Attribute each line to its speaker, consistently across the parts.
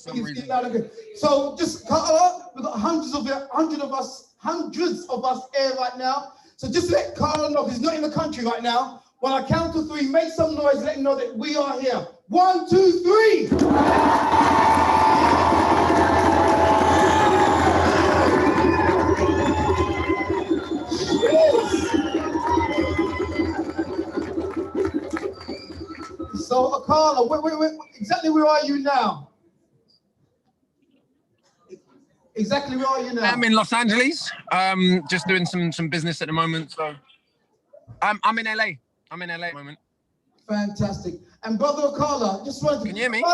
Speaker 1: some reason.
Speaker 2: So just Carla, we've got hundreds of us here right now. So just let Carla know, he's not in the country right now. When I count to three, make some noise, let him know that we are here. 1, 2, 3. So Akala, exactly where are you now? Exactly where are you now?
Speaker 1: I'm in Los Angeles, just doing some business at the moment. So I'm in LA. I'm in LA at the moment.
Speaker 2: Fantastic. And Brother Akala, just wanted to...
Speaker 1: Can you hear me?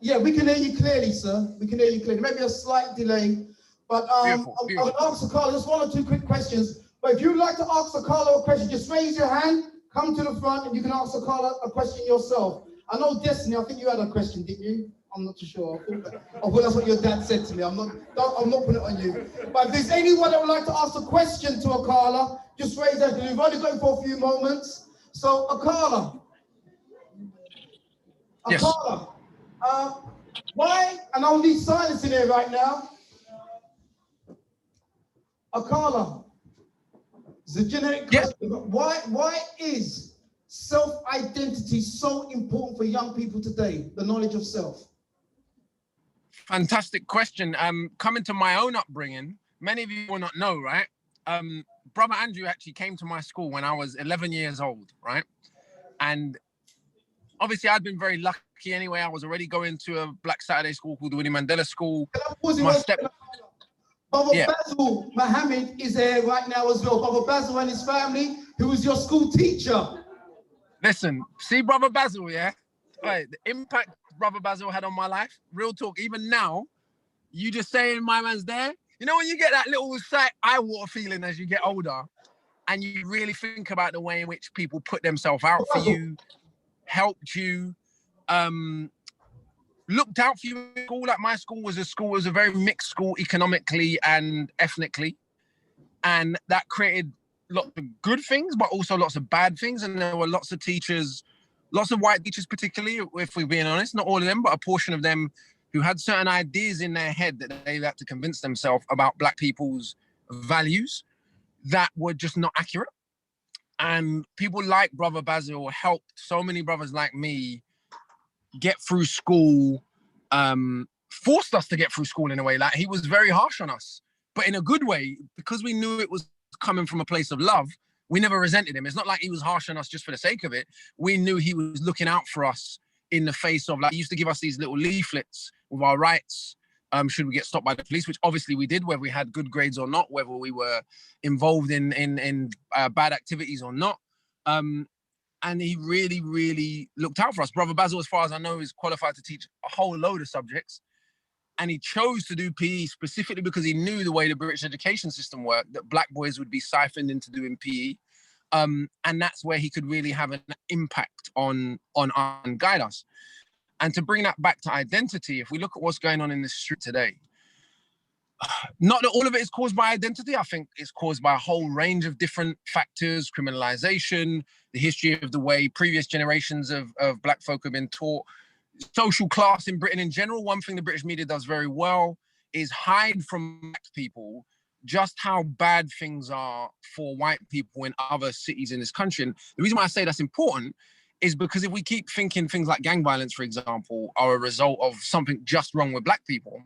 Speaker 2: Yeah, we can hear you clearly, sir. We can hear you clearly. Maybe a slight delay. But
Speaker 1: Beautiful.
Speaker 2: I'm going to ask Akala just 1 or 2 quick questions. But if you'd like to ask Akala a question, just raise your hand, come to the front, and you can ask Akala a question yourself. I know Destiny, I think you had a question, didn't you? I'm not too sure. I thought that's what your dad said to me. I'm not putting it on you. But if there's anyone that would like to ask a question to Akala, just raise that. We've only got him for a few moments. So Akala.
Speaker 1: Yes.
Speaker 2: Akala, why, and I'll leave silence in here right now. Akala, it's a generic question, but why is self-identity so important for young people today, the knowledge of self?
Speaker 1: Fantastic question. Coming to my own upbringing, many of you will not know, right? Brother Andrew actually came to my school when I was 11 years old, right? And obviously I'd been very lucky anyway. I was already going to a Black Saturday school called the Winnie Mandela School.
Speaker 2: Brother Basil Mohammed is here right now as well. Brother Basil and his family, who was your school teacher.
Speaker 1: Listen, see Brother Basil, yeah? Right, the impact Brother Basil had on my life, real talk, even now, you just saying my man's there. You know when you get that little eye water feeling as you get older, and you really think about the way in which people put themselves out for you, helped you, looked out for you in school. Like my school was a very mixed school economically and ethnically. And that created lots of good things, but also lots of bad things. And there were lots of teachers, lots of white teachers particularly, if we're being honest, not all of them, but a portion of them who had certain ideas in their head that they had to convince themselves about Black people's values that were just not accurate. And people like Brother Basil helped so many brothers like me get through school, forced us to get through school in a way. Like he was very harsh on us, but in a good way, because we knew it was coming from a place of love. We never resented him. It's not like he was harsh on us just for the sake of it. We knew he was looking out for us in the face of, like, he used to give us these little leaflets with our rights, should we get stopped by the police, which obviously we did, whether we had good grades or not, whether we were involved in bad activities or not. And he really, really looked out for us. Brother Basil, as far as I know, is qualified to teach a whole load of subjects. And he chose to do PE specifically because he knew the way the British education system worked, that Black boys would be siphoned into doing PE. And that's where he could really have an impact on and guide us. And to bring that back to identity, if we look at what's going on in the street today, not that all of it is caused by identity. I think it's caused by a whole range of different factors, criminalization, the history of the way previous generations of Black folk have been taught, social class in Britain in general. One thing the British media does very well is hide from Black people just how bad things are for white people in other cities in this country. And the reason why I say that's important is because if we keep thinking things like gang violence, for example, are a result of something just wrong with Black people,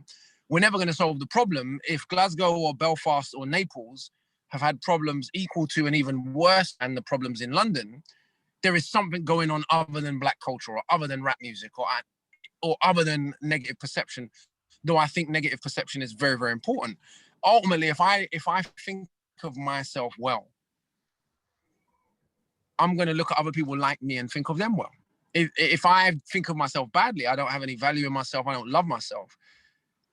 Speaker 1: we're never going to solve the problem. If Glasgow or Belfast or Naples have had problems equal to and even worse than the problems in London, there is something going on other than Black culture or other than rap music or other than negative perception, though I think negative perception is very, very important. Ultimately, if I think of myself well, I'm going to look at other people like me and think of them well. If I think of myself badly, I don't have any value in myself, I don't love myself,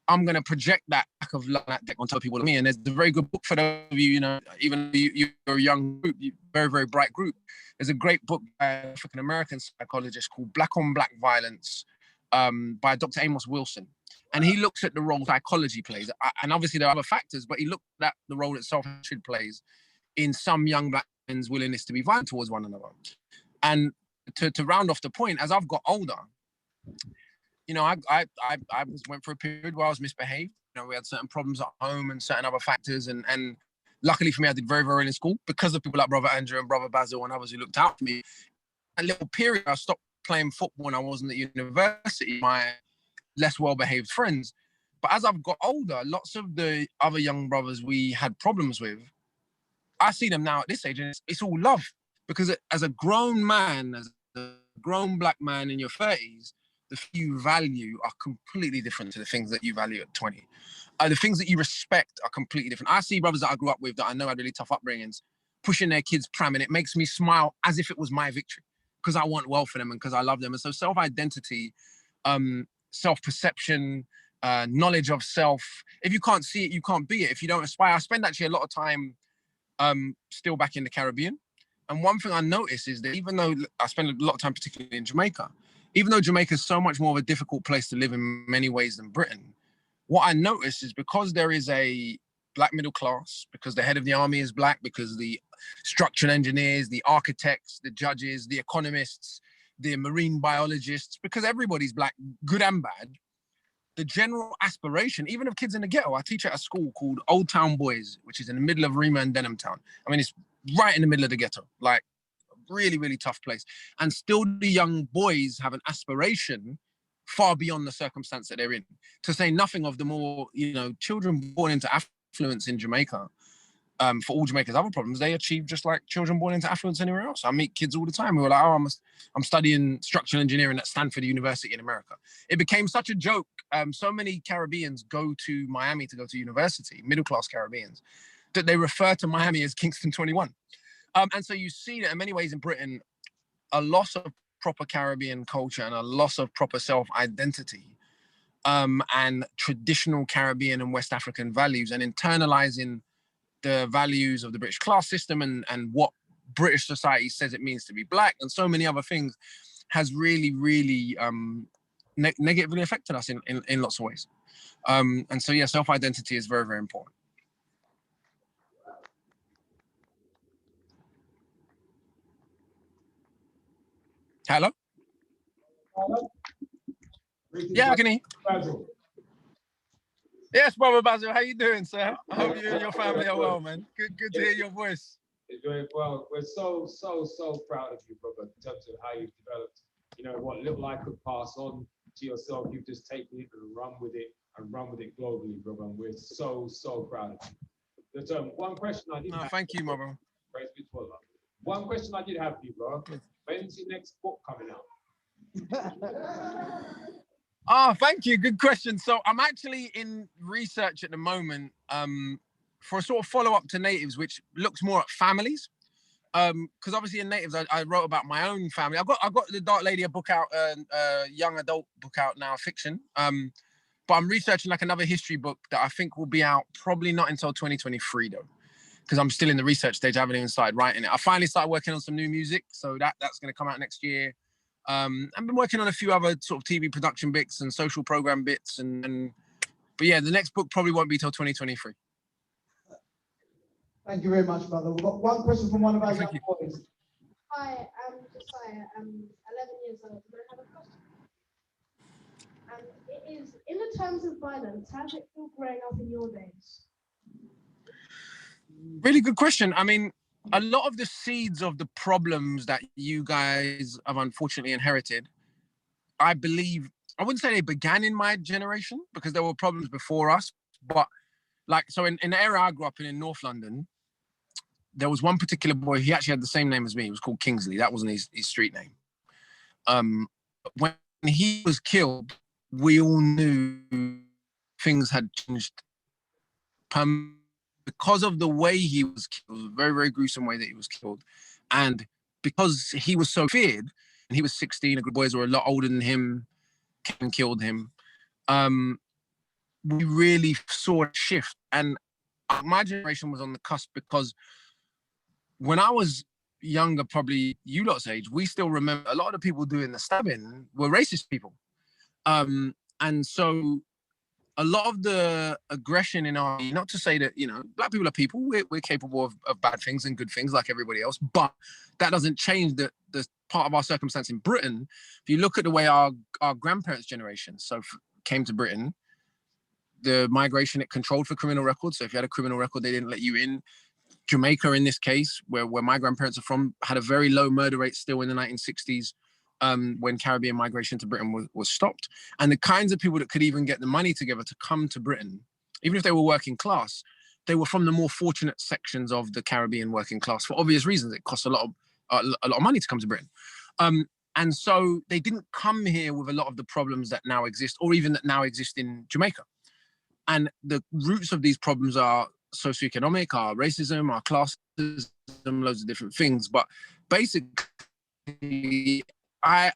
Speaker 1: I'm going to project that lack of love on top of people like me. And there's a very good book for those of you, you know, even though you're a young group, very, very bright group. There's a great book by an African-American psychologist called Black on Black Violence by Dr. Amos Wilson. And he looks at the role psychology plays. And obviously there are other factors, but he looked at the role that self-hatred plays in some young Black men's willingness to be violent towards one another. And to round off the point, as I've got older, you know, went through a period where I was misbehaved. You know, we had certain problems at home and certain other factors. And luckily for me, I did very, very well in school because of people like Brother Andrew and Brother Basil and others who looked out for me. A little period, I stopped playing football when I wasn't at university. My less well-behaved friends. But as I've got older, lots of the other young brothers we had problems with, I see them now at this age, and it's all love. Because as a grown man, as a grown black man in your 30s, the things you value are completely different to the things that you value at 20. The things that you respect are completely different. I see brothers that I grew up with that I know had really tough upbringings, pushing their kids pram, and it makes me smile as if it was my victory because I want well for them and because I love them. And so self-identity, self-perception, knowledge of self. If you can't see it, you can't be it. If you don't aspire, I spend actually a lot of time still back in the Caribbean. And one thing I notice is that even though I spend a lot of time, particularly in Jamaica, even though Jamaica is so much more of a difficult place to live in many ways than Britain, what I notice is because there is a black middle class, because the head of the army is black, because the structural engineers, the architects, the judges, the economists, the marine biologists, because everybody's black, good and bad, the general aspiration, even of kids in the ghetto. I teach at a school called Old Town Boys, which is in the middle of Rima and Denham Town. I mean, it's right in the middle of the ghetto, like really, really tough place. And still the young boys have an aspiration far beyond the circumstance that they're in, to say nothing of the more, you know, children born into affluence in Jamaica. For all Jamaica's other problems, they achieve just like children born into affluence anywhere else. I meet kids all the time who are like, oh, I'm studying structural engineering at Stanford University in America. It became such a joke. So many Caribbeans go to Miami to go to university, middle-class Caribbeans, that they refer to Miami as Kingston 21. And so you see that in many ways in Britain, a loss of proper Caribbean culture and a loss of proper self-identity and traditional Caribbean and West African values, and internalizing the values of the British class system and what British society says it means to be black, and so many other things, has really, really negatively affected us in lots of ways. And so, yeah, self-identity is very, very important. Hello? Yeah, I can hear you. Yes, Brother Basil, how you doing, sir? I hope you and your family are well, man. Good to hear your voice.
Speaker 3: It's doing well. We're so proud of you, brother, in terms of how you've developed. You know, what little I could pass on to yourself, you've just taken it and run with it globally, brother. And we're so proud of you. But one question I did have.
Speaker 1: Thank you, my brother.
Speaker 3: Praise be to Allah. One question I did have for you, bro. When's your next book coming out?
Speaker 1: Thank you. Good question. So I'm actually in research at the moment for a sort of follow-up to Natives, which looks more at families. Because obviously in Natives, I wrote about my own family. I got the Dark Lady a book out, young adult book out now, fiction. But I'm researching like another history book that I think will be out probably not until 2023 though, because I'm still in the research stage. I haven't even started writing it. I finally started working on some new music, so that's going to come out next year. I've been working on a few other sort of TV production bits and social program bits, but yeah, the next book probably won't be till 2023.
Speaker 2: Thank you very much, brother. We've got one question from one of our young boys.
Speaker 4: Hi, I'm Josiah. I'm 11 years old, and I have a question. And it is, in the terms of violence, how did it feel growing up in your days?
Speaker 1: Really good question. I mean, a lot of the seeds of the problems that you guys have unfortunately inherited, I believe, I wouldn't say they began in my generation because there were problems before us, but like, so in the area I grew up in North London, there was one particular boy, he actually had the same name as me. He was called Kingsley. That wasn't his street name. When he was killed, we all knew things had changed because of the way he was killed, a very, very gruesome way that he was killed. And because he was so feared, and he was 16, the boys were a lot older than him, came and killed him, we really saw a shift. And my generation was on the cusp because when I was younger, probably you lot's age, we still remember a lot of the people doing the stabbing were racist people. And so a lot of the aggression in our, not to say that, black people are people, we're capable of bad things and good things like everybody else, but that doesn't change the part of our circumstance in Britain. If you look at the way our grandparents' generation came to Britain, the migration, it controlled for criminal records. So if you had a criminal record, they didn't let you in. Jamaica, in this case, where my grandparents are from, had a very low murder rate still in the 1960s. When Caribbean migration to Britain was stopped. And the kinds of people that could even get the money together to come to Britain, even if they were working class, they were from the more fortunate sections of the Caribbean working class for obvious reasons. It costs a lot of money to come to Britain. And so they didn't come here with a lot of the problems that now exist, or even that now exist in Jamaica. And the roots of these problems are socioeconomic, are racism, are classism, loads of different things. But basically, my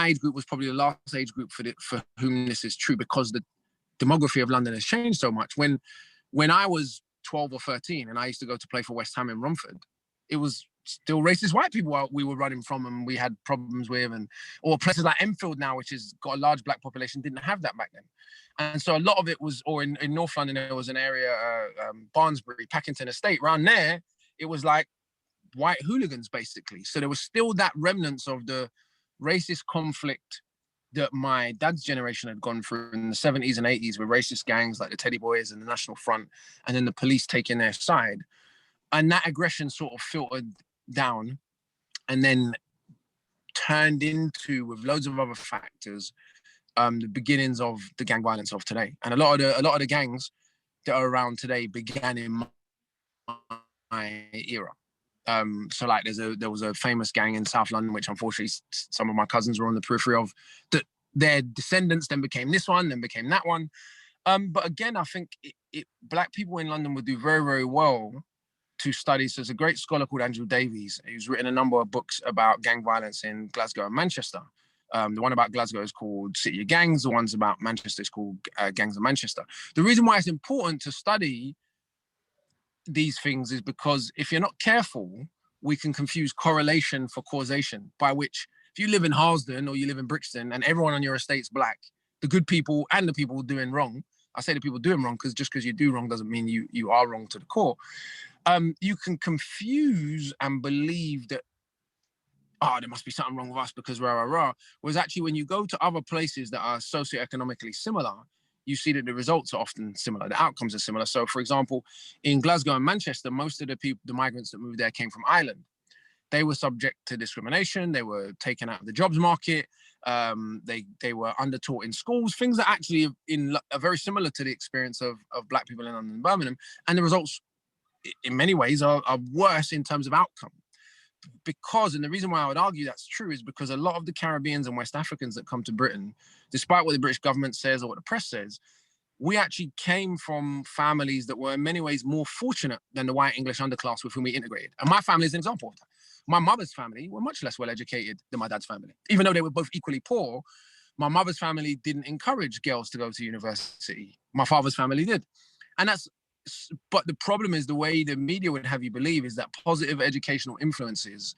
Speaker 1: age group was probably the last age group for whom this is true, because the demography of London has changed so much. When I was 12 or 13 and I used to go to play for West Ham in Romford, it was still racist white people we were running from and we had problems with, or places like Enfield now, which has got a large black population, didn't have that back then. And so a lot of it was, or in North London, there was an area, Barnsbury, Packington Estate, around there, it was like white hooligans, basically. So there was still that remnants of the racist conflict that my dad's generation had gone through in the 70s and 80s, with racist gangs like the Teddy Boys and the National Front, and then the police taking their side. And that aggression sort of filtered down and then turned into, with loads of other factors, the beginnings of the gang violence of today. And a lot of the gangs that are around today began in my era. So like there was a famous gang in South London, which unfortunately some of my cousins were on the periphery of, that their descendants then became this one, then became that one. But again, I think black people in London would do very, very well to study. So there's a great scholar called Andrew Davies, who's written a number of books about gang violence in Glasgow and Manchester. The one about Glasgow is called City of Gangs. The ones about Manchester is called Gangs of Manchester. The reason why it's important to study these things is because if you're not careful, we can confuse correlation for causation, by which if you live in Harlesden or you live in Brixton and everyone on your estate's black, the good people and the people doing wrong, I say the people doing wrong because just because you do wrong doesn't mean you are wrong to the core. You can confuse and believe that, there must be something wrong with us because rah. Whereas actually, when you go to other places that are socioeconomically similar, you see that the results are often similar, the outcomes are similar. So, for example, in Glasgow and Manchester, most of the migrants that moved there came from Ireland. They were subject to discrimination. They were taken out of the jobs market. They were undertaught in schools, things that actually are very similar to the experience of black people in London and Birmingham. And the results, in many ways, are worse in terms of outcome. Because, and the reason why I would argue that's true is because a lot of the Caribbeans and West Africans that come to Britain, despite what the British government says or what the press says, we actually came from families that were in many ways more fortunate than the white English underclass with whom we integrated. And my family is an example of that. My mother's family were much less well-educated than my dad's family. Even though they were both equally poor, my mother's family didn't encourage girls to go to university. My father's family did. But the problem is the way the media would have you believe is that positive educational influences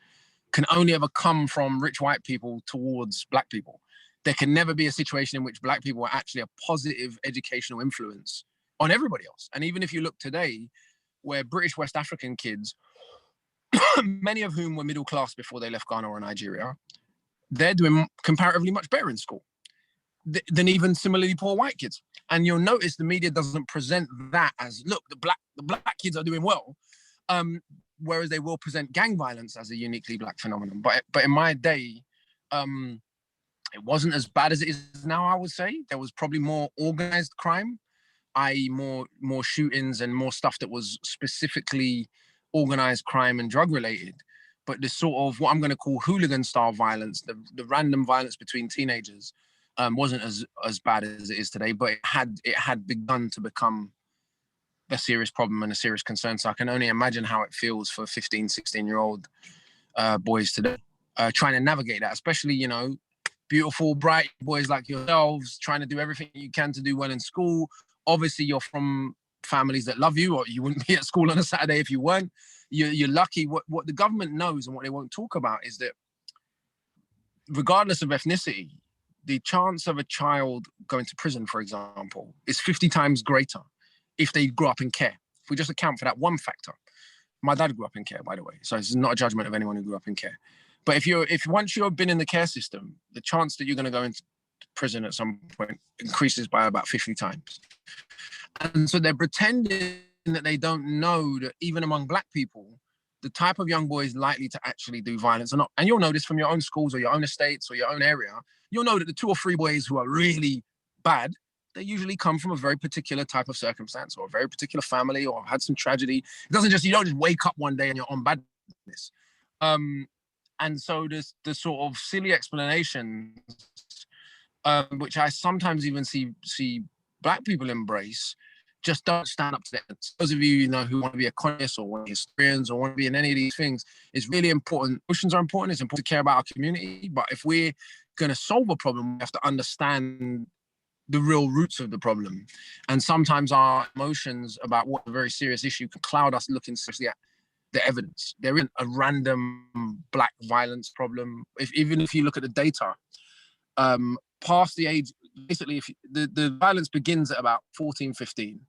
Speaker 1: can only ever come from rich white people towards black people. There can never be a situation in which black people are actually a positive educational influence on everybody else. And even if you look today, where British West African kids, many of whom were middle class before they left Ghana or Nigeria, they're doing comparatively much better in school than even similarly poor white kids. And you'll notice the media doesn't present that as, look, the black kids are doing well, whereas they will present gang violence as a uniquely black phenomenon. But in my day, it wasn't as bad as it is now, I would say. There was probably more organized crime, i.e. more shootings and more stuff that was specifically organized crime and drug related. But the sort of what I'm going to call hooligan style violence, the random violence between teenagers, wasn't as bad as it is today, but it had begun to become a serious problem and a serious concern. So I can only imagine how it feels for 15, 16-year-old boys today, trying to navigate that, especially, beautiful, bright boys like yourselves, trying to do everything you can to do well in school. Obviously, you're from families that love you, or you wouldn't be at school on a Saturday if you weren't. You're lucky. What the government knows and what they won't talk about is that regardless of ethnicity, the chance of a child going to prison, for example, is 50 times greater if they grew up in care. If we just account for that one factor. My dad grew up in care, by the way, so it's not a judgment of anyone who grew up in care. But if once you've been in the care system, the chance that you're going to go into prison at some point increases by about 50 times. And so they're pretending that they don't know that even among black people, the type of young boys likely to actually do violence or not. And you'll know this from your own schools or your own estates or your own area. You'll know that the 2 or 3 boys who are really bad, they usually come from a very particular type of circumstance or a very particular family or have had some tragedy. It doesn't just, you don't just wake up one day and you're on badness. And so there's the sort of silly explanations, which I sometimes even see black people embrace, just don't stand up to them. Those of you know who want to be economists or want to be historians or want to be in any of these things, it's really important. Emotions are important. It's important to care about our community. But if we're going to solve a problem, we have to understand the real roots of the problem. And sometimes our emotions about what a very serious issue can cloud us looking seriously at the evidence. There isn't a random black violence problem. Even if you look at the data, past the age, basically, if the violence begins at about 14, 15,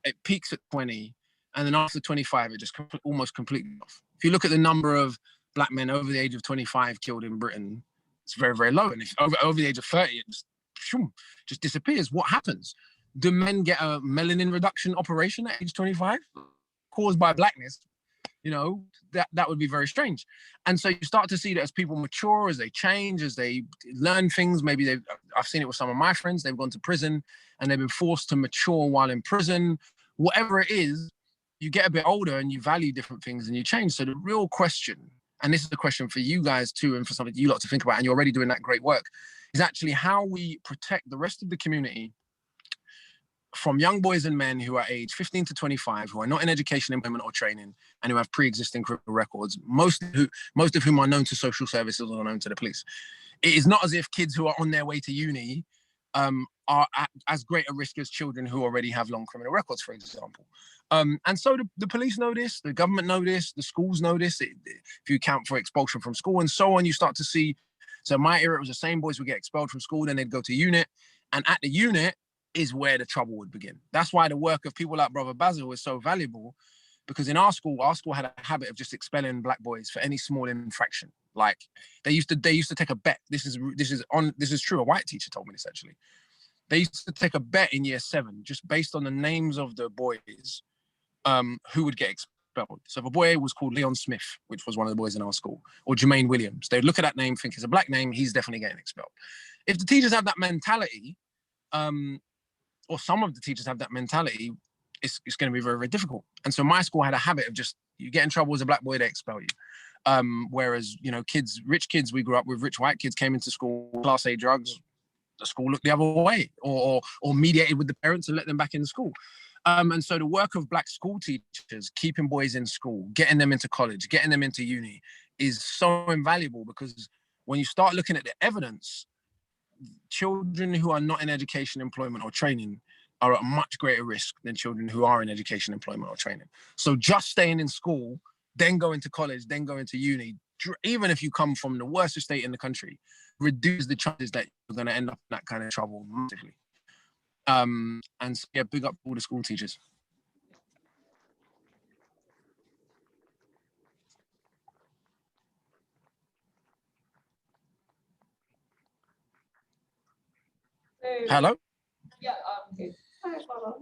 Speaker 1: it peaks at 20, and then after 25, it just almost completely off. If you look at the number of black men over the age of 25 killed in Britain, it's very, very low. And if over the age of 30, it just disappears. What happens? Do men get a melanin reduction operation at age 25 caused by blackness? You know, that would be very strange. And so you start to see that as people mature, as they change, as they learn things, maybe I've seen it with some of my friends, they've gone to prison and they've been forced to mature while in prison. Whatever it is, you get a bit older and you value different things and you change. So the real question, and this is the question for you guys too, and for something you lot to think about, and you're already doing that great work, is actually how we protect the rest of the community from young boys and men who are aged 15 to 25, who are not in education, employment, or training, and who have pre-existing criminal records, most of whom are known to social services or known to the police. It is not as if kids who are on their way to uni are at as great a risk as children who already have long criminal records, for example. And so the police know this, the government know this, the schools know this. If you account for expulsion from school and so on, you start to see, so in my era, it was the same boys would get expelled from school, then they'd go to unit, and at the unit is where the trouble would begin. That's why the work of people like Brother Basil is so valuable, because in our school had a habit of just expelling black boys for any small infraction. Like they used to take a bet. This is true. A white teacher told me this actually. They used to take a bet in year 7, just based on the names of the boys who would get expelled. So if a boy was called Leon Smith, which was one of the boys in our school, or Jermaine Williams, they'd look at that name, think it's a black name, he's definitely getting expelled. If the teachers have that mentality, or some of the teachers have that mentality, it's going to be very, very difficult. And so my school had a habit of just, you get in trouble as a black boy, they expel you. Whereas, you know, rich kids we grew up with, rich white kids came into school, class A drugs, the school looked the other way, or mediated with the parents and let them back in school. And so the work of black school teachers, keeping boys in school, getting them into college, getting them into uni, is so invaluable, because when you start looking at the evidence, children who are not in education, employment, or training are at much greater risk than children who are in education, employment, or training. So just staying in school, then going to college, then going to uni, even if you come from the worst estate in the country, reduce the chances that you're going to end up in that kind of trouble massively. And so, yeah, big up all the school teachers. Hello?
Speaker 5: Yeah, okay. Hi, Father.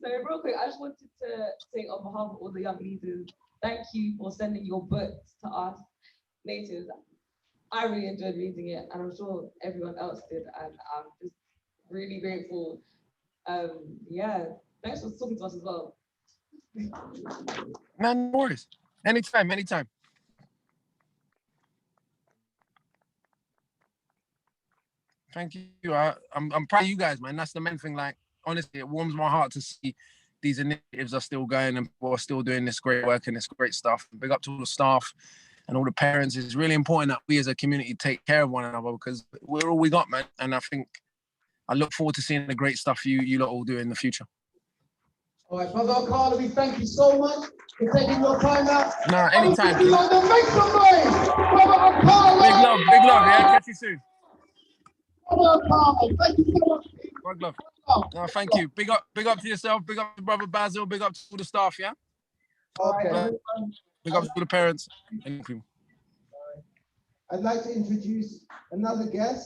Speaker 5: So real quick, I just wanted to say on behalf of all the young leaders, thank you for sending your books to us natives. I really enjoyed reading it, and I'm sure everyone else did, and I'm just really grateful. Yeah, thanks for talking to us as well.
Speaker 1: No worries. Anytime. Thank you. I'm proud of you guys, man. That's the main thing. Like, honestly, it warms my heart to see these initiatives are still going and people are still doing this great work and this great stuff. Big up to all the staff and all the parents. It's really important that we as a community take care of one another, because we're all we got, man. And I think I look forward to seeing the great stuff you lot all do in the future.
Speaker 2: All right, Brother Akala, we thank you so much for taking your time out.
Speaker 1: Nah, anytime.
Speaker 2: Make some noise, Brother Akala.
Speaker 1: Big love, yeah. Catch you soon.
Speaker 2: Thank you so much.
Speaker 1: One love. No, thank you. Big up to yourself. Big up to brother Basil. Big up to all the staff. Yeah.
Speaker 2: Okay.
Speaker 1: Big up to all the parents. Thank you.
Speaker 2: I'd like to introduce another guest.